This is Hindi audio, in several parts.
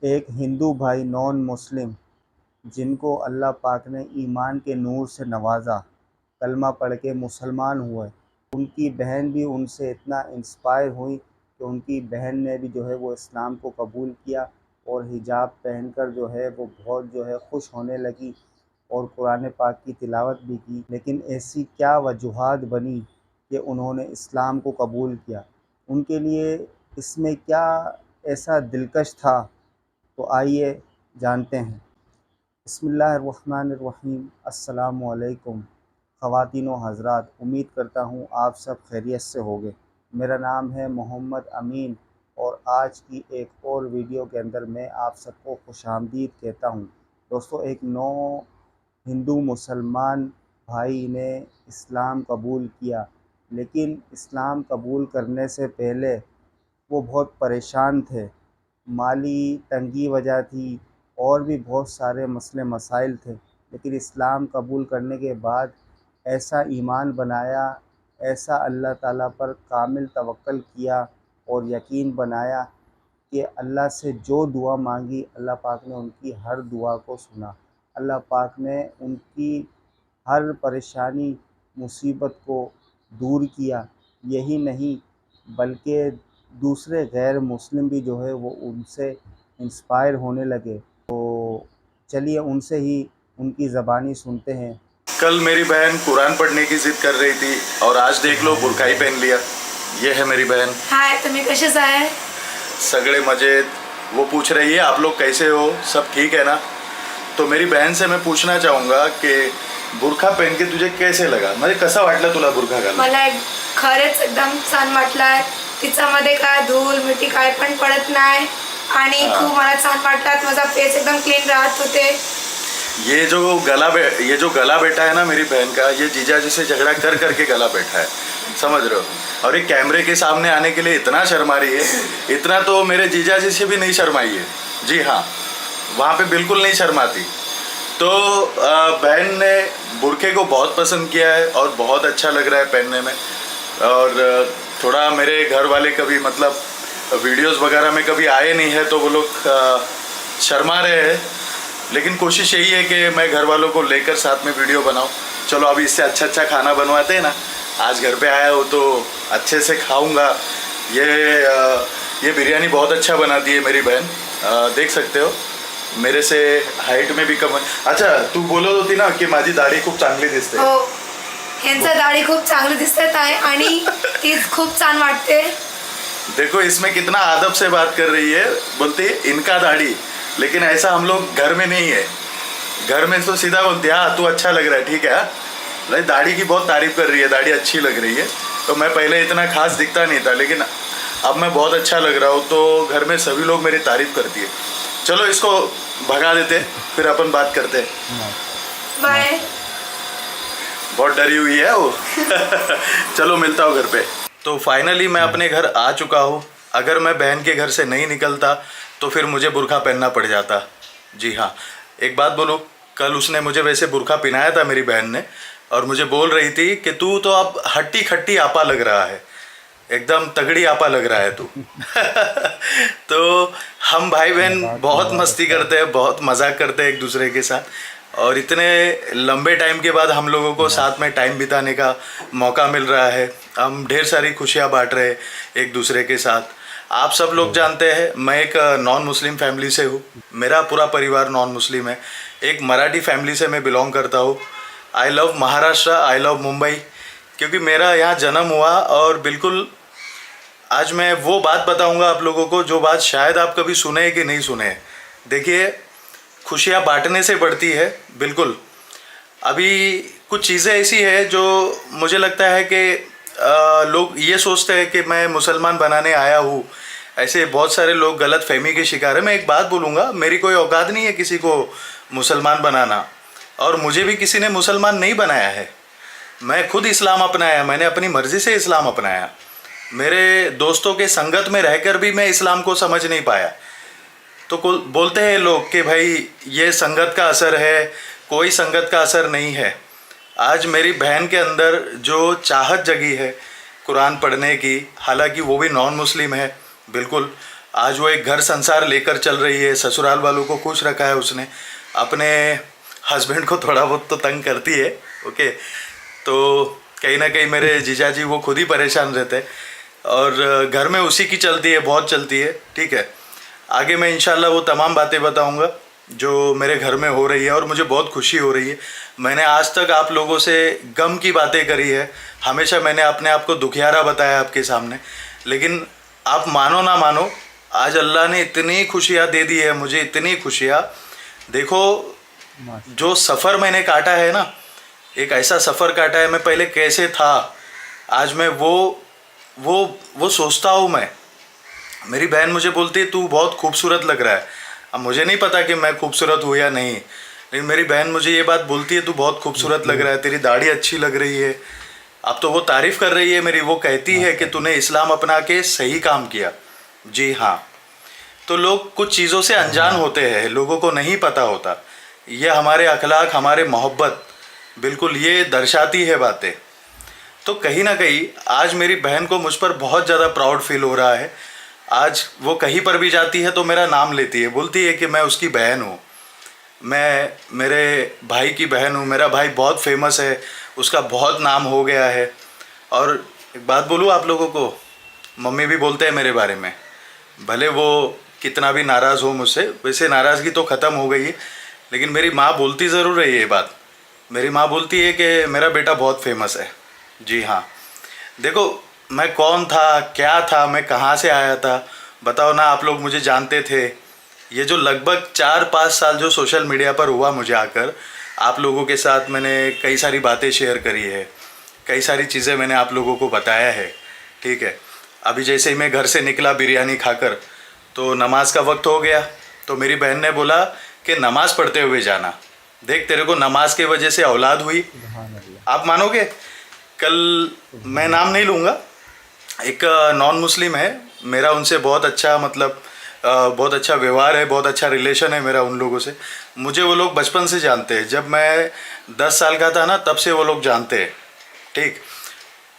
एक हिंदू भाई नॉन मुस्लिम जिनको अल्लाह पाक ने ईमान के नूर से नवाजा, कलमा पढ़ के मुसलमान हुए, उनकी बहन भी उनसे इतना इंस्पायर हुई कि उनकी बहन ने भी जो है वो इस्लाम को कबूल किया और हिजाब पहनकर जो है वो बहुत जो है खुश होने लगी और कुरान पाक की तिलावत भी की। लेकिन ऐसी क्या वजूहात बनी कि उन्होंने इस्लाम को कबूल किया? उनके लिए इसमें क्या ऐसा दिलकश था? तो आइए जानते हैं। बिस्मिल्लाहिर्रहमानिर्रहीम। अस्सलामुअलैकुम ख़वातीन व हज़रात, उम्मीद करता हूँ आप सब खैरियत से होंगे। मेरा नाम है मोहम्मद अमीन और आज की एक और वीडियो के अंदर मैं आप सबको खुशामदीद कहता हूँ। दोस्तों, एक नौ हिंदू मुसलमान भाई ने इस्लाम कबूल किया, लेकिन इस्लाम कबूल करने से पहले वो बहुत परेशान थे। माली तंगी वजह थी और भी बहुत सारे मसले मसाइल थे, लेकिन इस्लाम कबूल करने के बाद ऐसा ईमान बनाया, ऐसा अल्लाह ताला पर कामिल तवक्ल किया और यकीन बनाया कि अल्लाह से जो दुआ मांगी अल्लाह पाक ने उनकी हर दुआ को सुना। अल्लाह पाक ने उनकी हर परेशानी मुसीबत को दूर किया। यही नहीं बल्कि दूसरे गैर मुस्लिम भी जो है वो उनसे इंस्पायर होने लगे। तो चलिए उनसे ही उनकी ज़बानी सुनते हैं। कल मेरी बहन कुरान पढ़ने की जिद कर रही थी और आज देख लो बुरका ही पहन लिया। ये है मेरी बहन। हाय, तुम्ही कसे आहे? सगळे मजेत। वो पूछ रही है आप लोग कैसे हो, सब ठीक है ना। तो मेरी बहन से मैं पूछना चाहूँगा कि बुरखा पहन के तुझे कैसे लगा, म्हणजे कसा वाटलं तुला बुरखा घालून? मला खरंच एकदम छान वाटलं। तिच्यामध्ये काय धूळ मिट्टी काय पण पडत नाही आणि खूप मला छान वाटलं। माझा फेस एकदम क्लीन राहत होते। ये जो गला बैठा है ना मेरी बहन का, ये जीजा जी से झगड़ा कर करके गला बैठा है, समझ रहे हो। और ये कैमरे के सामने आने के लिए इतना शर्मा रही है, इतना तो मेरे जीजा जी से भी नहीं शर्माई है। जी हाँ, वहाँ पे बिल्कुल नहीं शर्माती। तो बहन ने बुरखे को बहुत पसंद किया है और बहुत अच्छा लग रहा है पहनने में। और थोड़ा मेरे घर वाले कभी मतलब वीडियोस वगैरह में कभी आए नहीं है तो वो लोग शर्मा रहे हैं, लेकिन कोशिश यही है कि मैं घर वालों को लेकर साथ में वीडियो बनाऊं। चलो अभी इससे अच्छा अच्छा खाना बनवाते हैं ना। आज घर पे आया हो तो अच्छे से खाऊंगा। ये बिरयानी बहुत अच्छा बनाती है मेरी बहन, देख सकते हो। मेरे से हाइट में भी कम है। अच्छा, तू बोलत होती ना की माझी दाढी खूप चांगली दिसते। हो, ह्यांचं दाढी खूप चांगली दिसत आहे आणि तीच खूप छान वाटते। देखो इसमें कितना अदब से बात कर रही है, बोलती है इनका दाढ़ी, लेकिन ऐसा हम लोग घर में नहीं है। घर में तो सीधा बोलती है हाँ तू अच्छा लग रहा है, ठीक है। हाँ, दाढ़ी की बहुत तारीफ कर रही है, दाढ़ी अच्छी लग रही है। तो मैं पहले इतना खास दिखता नहीं था, लेकिन अब मैं बहुत अच्छा लग रहा हूँ, तो घर में सभी लोग मेरी तारीफ करती है। चलो इसको भगा देते, फिर अपन बात करते हैं। बाय। बहुत डरी हुई है वो। चलो मिलता हूँ घर पे। तो फाइनली मैं अपने घर आ चुका हूँ। अगर मैं बहन के घर से नहीं निकलता तो फिर मुझे बुरखा पहनना पड़ जाता। जी हाँ, एक बात बोलूँ, कल उसने मुझे वैसे बुरखा पहनाया था मेरी बहन ने, और मुझे बोल रही थी कि तू तो अब हट्टी खट्टी आपा लग रहा है, एकदम तगड़ी आपा लग रहा है तू। तो हम भाई बहन बहुत मस्ती करते हैं, बहुत मजाक करते हैं एक दूसरे के साथ, और इतने लंबे टाइम के बाद हम लोगों को साथ में टाइम बिताने का मौका मिल रहा है। हम ढेर सारी खुशियाँ बांट रहे हैं एक दूसरे के साथ। आप सब लोग जानते हैं मैं एक नॉन मुस्लिम फैमिली से हूँ, मेरा पूरा परिवार नॉन मुस्लिम है। एक मराठी फैमिली से मैं बिलोंग करता हूँ। I love Maharashtra, I love Mumbai, क्योंकि मेरा यहाँ जन्म हुआ। और बिल्कुल आज मैं वो बात बताऊँगा आप लोगों को जो बात शायद आप कभी सुने कि नहीं सुने। देखिए, खुशियाँ बांटने से बढ़ती है। बिल्कुल अभी कुछ चीज़ें ऐसी है जो मुझे लगता है कि लोग ये सोचते हैं कि मैं मुसलमान बनाने आया हूँ। ऐसे बहुत सारे लोग गलत फहमी के शिकार है। मैं एक बात बोलूँगा, मेरी कोई औकात नहीं है किसी को मुसलमान बनाना, और मुझे भी किसी ने मुसलमान नहीं बनाया है। मैं खुद इस्लाम अपनाया, मैंने अपनी मर्ज़ी से इस्लाम अपनाया। मेरे दोस्तों के संगत में रहकर भी मैं इस्लाम को समझ नहीं पाया। तो बोलते हैं लोग कि भाई ये संगत का असर है, कोई संगत का असर नहीं है। आज मेरी बहन के अंदर जो चाहत जगी है कुरान पढ़ने की, हालांकि वो भी नॉन मुस्लिम है बिल्कुल, आज वो एक घर संसार लेकर चल रही है, ससुराल वालों को खुश रखा है उसने, अपने हस्बैंड को थोड़ा बहुत तो तंग करती है। ओके, तो कहीं ना कहीं मेरे जीजा जी वो खुद ही परेशान रहते हैं और घर में उसी की चलती है, बहुत चलती है। ठीक है, आगे मैं इंशाल्लाह वो तमाम बातें बताऊंगा जो मेरे घर में हो रही है और मुझे बहुत खुशी हो रही है। मैंने आज तक आप लोगों से गम की बातें करी है, हमेशा मैंने अपने आप को दुखियारा बताया आपके सामने, लेकिन आप मानो ना मानो, आज अल्लाह ने इतनी खुशियाँ दे दी है मुझे, इतनी खुशियाँ। देखो, जो सफ़र मैंने काटा है ना, एक ऐसा सफ़र काटा है, मैं पहले कैसे था, आज मैं वो सोचता हूँ। मैं, मेरी बहन मुझे बोलती है तू बहुत खूबसूरत लग रहा है। अब मुझे नहीं पता कि मैं खूबसूरत हूँ या नहीं, लेकिन मेरी बहन मुझे ये बात बोलती है तू बहुत खूबसूरत लग रहा है, तेरी दाढ़ी अच्छी लग रही है। अब तो वो तारीफ़ कर रही है मेरी, वो कहती है कि तूने इस्लाम अपना के सही काम किया। जी हाँ, तो लोग कुछ चीज़ों से अनजान होते हैं, लोगों को नहीं पता होता। ये हमारे अखलाक, हमारे मोहब्बत बिल्कुल ये दर्शाती है बातें। तो कहीं ना कहीं आज मेरी बहन को मुझ पर बहुत ज़्यादा प्राउड फील हो रहा है। आज वो कहीं पर भी जाती है तो मेरा नाम लेती है, बोलती है कि मैं उसकी बहन हूँ, मैं मेरे भाई की बहन हूँ, मेरा भाई बहुत फेमस है, उसका बहुत नाम हो गया है। और एक बात बोलूँ आप लोगों को, मम्मी भी बोलते हैं मेरे बारे में, भले वो कितना भी नाराज़ हो मुझसे, वैसे नाराज़गी तो ख़त्म हो गई है, लेकिन मेरी माँ बोलती ज़रूर है ये बात। मेरी माँ बोलती है कि मेरा बेटा बहुत फेमस है। जी हाँ, देखो मैं कौन था, क्या था, मैं कहाँ से आया था, बताओ ना। आप लोग मुझे जानते थे। ये जो लगभग 4-5 साल जो सोशल मीडिया पर हुआ मुझे आकर, आप लोगों के साथ मैंने कई सारी बातें शेयर करी है, कई सारी चीज़ें मैंने आप लोगों को बताया है। ठीक है, अभी जैसे ही मैं घर से निकला बिरयानी खाकर, तो नमाज का वक्त हो गया, तो मेरी बहन ने बोला कि नमाज़ पढ़ते हुए जाना, देख तेरे को नमाज के वजह से औलाद हुई। आप मानोगे, कल मैं नाम नहीं लूँगा, एक नॉन मुस्लिम है, मेरा उनसे बहुत अच्छा मतलब बहुत अच्छा व्यवहार है, बहुत अच्छा रिलेशन है मेरा उन लोगों से। मुझे वो लोग बचपन से जानते हैं, जब मैं 10 साल का था ना तब से वो लोग जानते हैं। ठीक,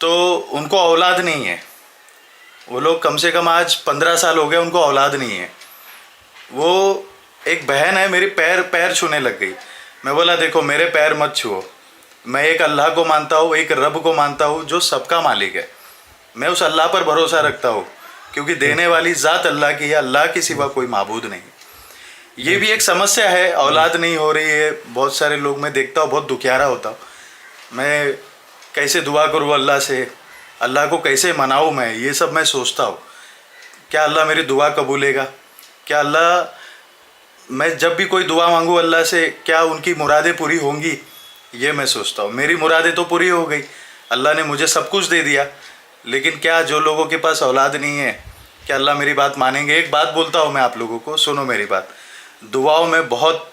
तो उनको औलाद नहीं है, वो लोग कम से कम आज 15 साल हो गए उनको औलाद नहीं है। वो एक बहन है मेरी, पैर छूने लग गई। मैं बोला देखो मेरे पैर मत छुओ, मैं एक अल्लाह को मानता हूँ, एक रब को मानता हूँ जो सबका मालिक है। मैं उस अल्लाह पर भरोसा रखता हूँ, क्योंकि देने वाली ज़ात अल्लाह की है, अल्लाह के सिवा कोई माबूद नहीं। ये भी एक समस्या है, औलाद नहीं हो रही है, बहुत सारे लोग मैं देखता हूँ बहुत दुखियारा होता हूँ। मैं कैसे दुआ करूँ अल्लाह से, अल्लाह को कैसे मनाऊँ, मैं ये सब मैं सोचता हूँ। क्या अल्लाह मेरी दुआ कबूलेगा? क्या अल्लाह, मैं जब भी कोई दुआ मांगूँ अल्लाह से, क्या उनकी मुरादें पूरी होंगी? ये मैं सोचता हूँ। मेरी मुरादें तो पूरी हो गई, अल्लाह ने मुझे सब कुछ दे दिया, लेकिन क्या जो लोगों के पास औलाद नहीं है, क्या अल्लाह मेरी बात मानेंगे? एक बात बोलता हूँ मैं आप लोगों को, सुनो मेरी बात। दुआओं में बहुत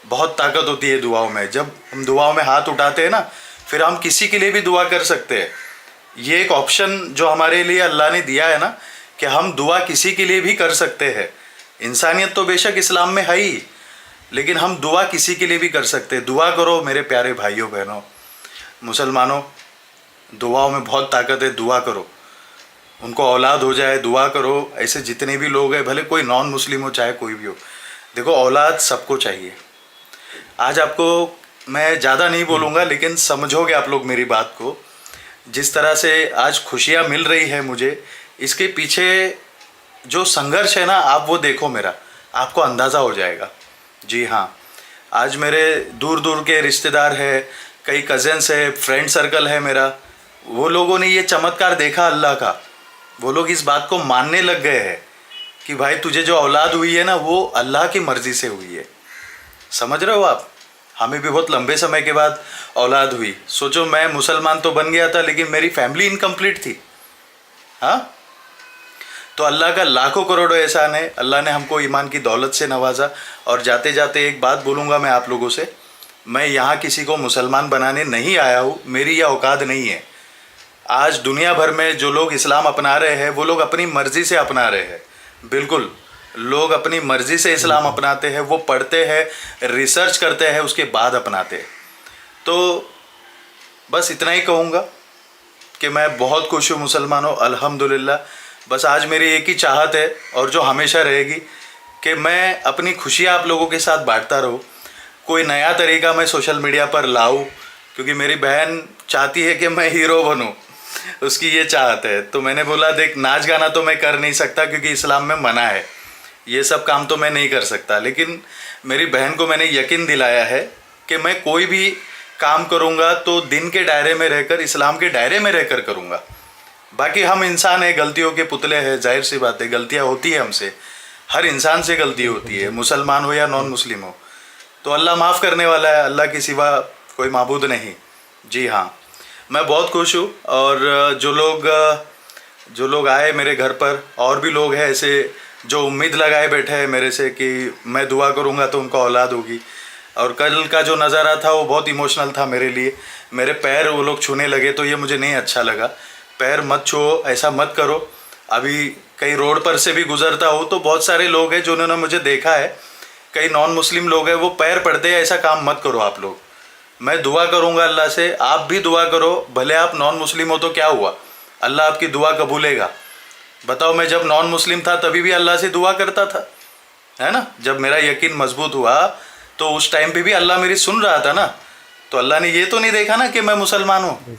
बहुत ताकत होती है दुआओं में। जब हम दुआओं में हाथ उठाते हैं ना, फिर हम किसी के लिए भी दुआ कर सकते हैं। ये एक ऑप्शन जो हमारे लिए अल्लाह ने दिया है ना, कि हम दुआ किसी के लिए भी कर सकते हैं। इंसानियत तो बेशक इस्लाम में है ही, लेकिन हम दुआ किसी के लिए भी कर सकते हैं। दुआ करो मेरे प्यारे भाइयों बहनों, मुसलमानों, दुआओं में बहुत ताकत है, दुआ करो। उनको औलाद हो जाए, दुआ करो। ऐसे जितने भी लोग हैं, भले कोई नॉन मुस्लिम हो चाहे कोई भी हो, देखो औलाद सबको चाहिए। आज आपको मैं ज़्यादा नहीं बोलूँगा, लेकिन समझोगे आप लोग मेरी बात को। जिस तरह से आज खुशियाँ मिल रही है मुझे, इसके पीछे जो संघर्ष है ना, आप वो देखो मेरा, आपको अंदाज़ा हो जाएगा। जी हाँ, आज मेरे दूर दूर के रिश्तेदार हैं, कई कज़न्स है, फ्रेंड सर्कल है मेरा, वो लोगों ने ये चमत्कार देखा अल्लाह का। वो लोग इस बात को मानने लग गए हैं कि भाई तुझे जो औलाद हुई है ना, वो अल्लाह की मर्ज़ी से हुई है। समझ रहे हो आप? हमें भी बहुत लंबे समय के बाद औलाद हुई। सोचो, मैं मुसलमान तो बन गया था, लेकिन मेरी फैमिली इनकम्प्लीट थी। हाँ, तो अल्लाह का लाखों करोड़ों एहसान है, अल्लाह ने हमको ईमान की दौलत से नवाजा। और जाते जाते एक बात बोलूँगा मैं आप लोगों से, मैं यहाँ किसी को मुसलमान बनाने नहीं आया हूँ, मेरी यह औकात नहीं है। आज दुनिया भर में जो लोग इस्लाम अपना रहे हैं, वो लोग अपनी मर्ज़ी से अपना रहे हैं। बिल्कुल, लोग अपनी मर्ज़ी से इस्लाम अपनाते हैं, वो पढ़ते हैं, रिसर्च करते हैं, उसके बाद अपनाते हैं। तो बस इतना ही कहूँगा कि मैं बहुत खुश हूँ मुसलमानों, अल्हम्दुलिल्लाह। बस आज मेरी एक ही चाहत है और जो हमेशा रहेगी कि मैं अपनी खुशियाँ आप लोगों के साथ बांटता रहूँ। कोई नया तरीका मैं सोशल मीडिया पर लाऊं, क्योंकि मेरी बहन चाहती है कि मैं हीरो बनूं, उसकी ये चाहत है। तो मैंने बोला देख, नाच गाना तो मैं कर नहीं सकता क्योंकि इस्लाम में मना है, ये सब काम तो मैं नहीं कर सकता, लेकिन मेरी बहन को मैंने यकीन दिलाया है कि मैं कोई भी काम करूँगा तो दिन के दायरे में रहकर, इस्लाम के दायरे में रहकर करूँगा। बाकी हम इंसान हैं, गलतियों के पुतले हैं, जाहिर सी बात है, गलतियाँ होती है हमसे, हर इंसान से गलती होती है, मुसलमान हो या नॉन मुस्लिम हो। तो अल्लाह माफ़ करने वाला है, अल्लाह के सिवा कोई माबूद नहीं। जी हाँ, मैं बहुत खुश हूँ। और जो लोग आए मेरे घर पर, और भी लोग हैं ऐसे जो उम्मीद लगाए बैठे हैं मेरे से कि मैं दुआ करूँगा तो उनको औलाद होगी। और कल का जो नज़ारा था वो बहुत इमोशनल था मेरे लिए। मेरे पैर वो लोग छूने लगे तो ये मुझे नहीं अच्छा लगा। पैर मत छुओ, ऐसा मत करो। अभी कहीं रोड पर से भी गुजरता हूँ तो बहुत सारे लोग हैं जिन्होंने मुझे देखा है, कई नॉन मुस्लिम लोग हैं, वो पैर पड़ते हैं, ऐसा काम मत करो आप लोग। मैं दुआ करूँगा अल्लाह से, आप भी दुआ करो, भले आप नॉन मुस्लिम हो तो क्या हुआ, अल्लाह आपकी दुआ कबूलेगा। बताओ, मैं जब नॉन मुस्लिम था तभी भी अल्लाह से दुआ करता था, है ना। जब मेरा यकीन मजबूत हुआ तो उस टाइम पे भी अल्लाह मेरी सुन रहा था ना। तो अल्लाह ने ये तो नहीं देखा ना कि मैं मुसलमान हूँ।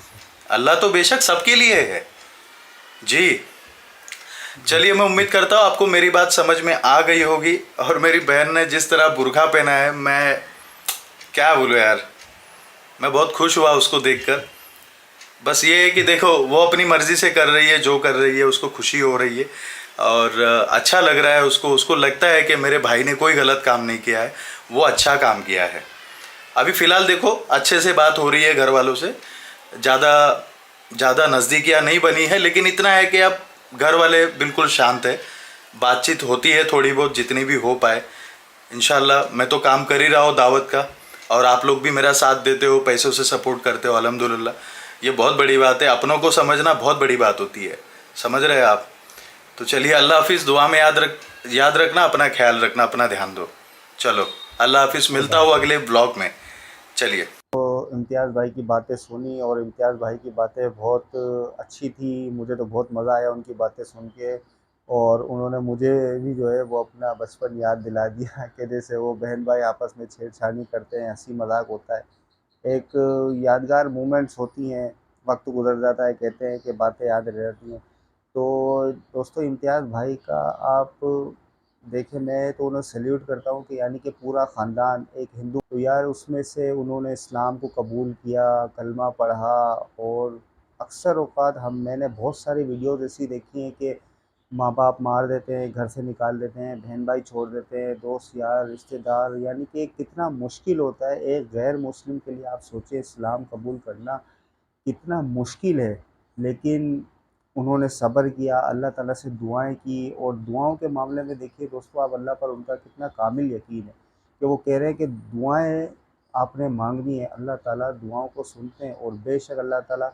अल्लाह तो बेशक सबके लिए है। जी चलिए, मैं उम्मीद करता हूँ आपको मेरी बात समझ में आ गई होगी। और मेरी बहन ने जिस तरह बुर्का पहना है, मैं क्या बोलूँ यार, मैं बहुत खुश हुआ उसको देखकर। बस ये है कि देखो, वो अपनी मर्ज़ी से कर रही है, जो कर रही है उसको खुशी हो रही है और अच्छा लग रहा है उसको लगता है कि मेरे भाई ने कोई गलत काम नहीं किया है, वो अच्छा काम किया है। अभी फ़िलहाल देखो, अच्छे से बात हो रही है घर वालों से, ज़्यादा नज़दीकियाँ नहीं बनी है, लेकिन इतना है कि अब घर वाले बिल्कुल शांत है। बातचीत होती है थोड़ी बहुत, जितनी भी हो पाए। इंशाल्लाह मैं तो काम कर ही रहा हूँ दावत का, और आप लोग भी मेरा साथ देते हो, पैसों से सपोर्ट करते हो, अल्हम्दुलिल्लाह। ये बहुत बड़ी बात है, अपनों को समझना बहुत बड़ी बात होती है, समझ रहे हैं आप। तो चलिए, अल्लाह हाफिज़। दुआ में याद रखना, अपना ख्याल रखना, अपना ध्यान दो। चलो, अल्लाह हाफिज़, मिलता हूँ अगले ब्लॉग में। चलिए। तो इम्तियाज़ भाई की बातें सुनी और इम्तियाज़ भाई की बातें बहुत अच्छी थी, मुझे तो बहुत मज़ा आया उनकी बातें सुन के। और उन्होंने मुझे भी जो है वो अपना बचपन याद दिला दिया कि जैसे वो बहन भाई आपस में छेड़छानी करते हैं, हंसी मजाक होता है, एक यादगार मोमेंट्स होती हैं। वक्त गुजर जाता है, कहते हैं कि बातें याद रह जाती हैं। तो दोस्तों, इम्तियाज़ भाई का आप देखें, मैं तो उन्हें सैल्यूट करता हूँ कि यानी कि पूरा ख़ानदान एक हिंदू, तो यार उसमें से उन्होंने इस्लाम को कबूल किया, कलमा पढ़ा। और अक्सर औक़ात मैंने बहुत सारी वीडियोज़ ऐसी देखी हैं कि माँ बाप मार देते हैं, घर से निकाल देते हैं, बहन भाई छोड़ देते हैं, दोस्त यार रिश्तेदार, यानी कि कितना मुश्किल होता है एक गैर मुस्लिम के लिए। आप सोचिए, इस्लाम कबूल करना कितना मुश्किल है। लेकिन उन्होंने सब्र किया, अल्लाह ताला से दुआएं की। और दुआओं के मामले में देखिए दोस्तों, आप अल्लाह पर उनका कितना कामिल यकीन है कि वो कह रहे हैं कि दुआएं आपने मांगनी है, अल्लाह ताला दुआओं को सुनते हैं। और बेशक अल्लाह ताला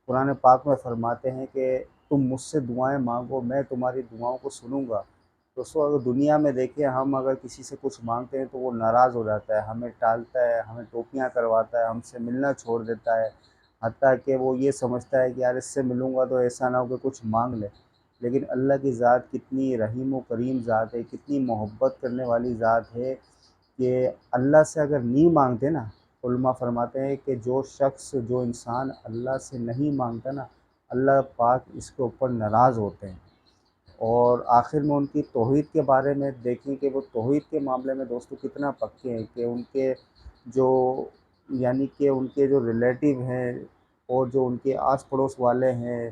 कुरान पाक में फ़रमाते हैं कि तुम मुझसे दुआएं मांगो, मैं तुम्हारी दुआओं को सुनूंगा। दोस्तों, अगर दुनिया में देखें, हम अगर किसी से कुछ मांगते हैं तो वो नाराज़ हो जाता है, हमें टालता है, हमें टोपियाँ करवाता है, हमसे मिलना छोड़ देता है। हत्ता कि वो ये समझता है कि यार इससे मिलूँगा तो ऐसा ना हो कि कुछ मांग ले। लेकिन अल्लाह की ज़ात कितनी रहीम व करीम ज़ात है, कितनी मोहब्बत करने वाली ज़ात है कि अल्लाह से अगर नहीं मांगते ना, उलमा फरमाते हैं कि जो शख्स, जो इंसान अल्लाह से नहीं मांगता ना, अल्लाह पाक इसके ऊपर नाराज़ होते हैं। और आखिर में उनकी तौहीद के बारे में देखें कि वो तौहीद के मामले में दोस्तों कितना पक्के हैं कि उनके जो, यानी कि उनके जो रिलेटिव हैं और जो उनके आस पड़ोस वाले हैं,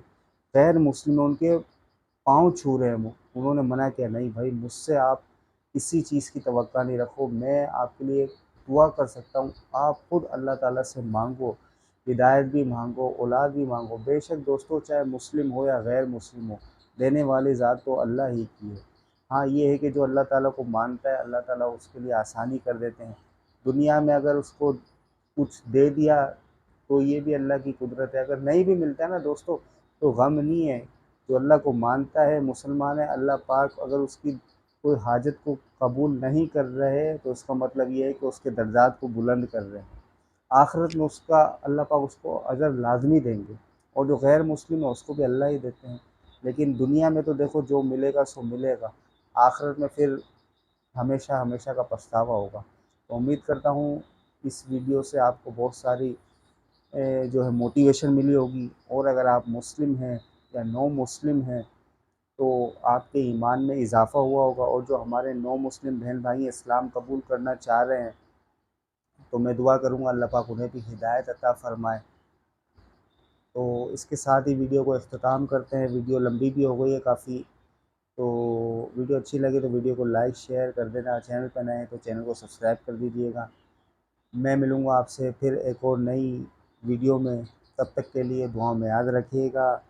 गैर मुस्लिम हैं, उनके पाँव छू रहे हैं। उन्होंने मना किया, नहीं भाई, मुझसे आप किसी चीज़ की तवक्का नहीं रखो, मैं आपके लिए दुआ कर सकता हूँ, आप खुद अल्लाह ताला से मांगो, हिदायत भी मांगो, औलाद भी मांगो। बेशक दोस्तों, चाहे मुस्लिम हो या गैर मुस्लिम हो, देने वाली ज़ात तो अल्लाह ही की है। हाँ, ये है कि जो अल्लाह ताला को मानता है, अल्लाह ताला उसके लिए आसानी कर देते हैं। दुनिया में अगर उसको कुछ दे दिया तो ये भी अल्लाह की कुदरत है, अगर नहीं भी मिलता है ना दोस्तों तो गम नहीं है। जो अल्लाह को मानता है, मुसलमान है, अल्लाह पाक अगर उसकी कोई हाजत को कबूल नहीं कर रहे तो इसका मतलब ये है कि उसके दर्जात को बुलंद कर रहे हैं। आखिरत में उसका अल्लाह पाक उसको अजर लाजमी देंगे। और जो गैर मुस्लिम है उसको भी अल्लाह ही देते हैं। लेकिन दुनिया में तो देखो जो मिलेगा सो मिलेगा, आखिरत में फिर हमेशा हमेशा का पछतावा होगा। तो उम्मीद करता हूँ इस वीडियो से आपको बहुत सारी जो है मोटिवेशन मिली होगी। और अगर आप मुस्लिम हैं या नो मुस्लिम हैं तो आपके ईमान में इजाफ़ा हुआ होगा। और जो हमारे नो मुस्लिम बहन भाई इस्लाम कबूल करना चाह रहे हैं तो मैं दुआ करूँगा अल्लाह पाक उन्हें भी हिदायत अता फ़रमाए। तो इसके साथ ही वीडियो को इख्तिताम करते हैं। वीडियो लंबी भी हो गई है काफ़ी, तो वीडियो अच्छी लगे तो वीडियो को लाइक शेयर कर देना। चैनल पर नए हैं तो चैनल को सब्सक्राइब कर दीजिएगा। मैं मिलूँगा आपसे फिर एक और नई वीडियो में, तब तक के लिए दुआ में याद रखिएगा।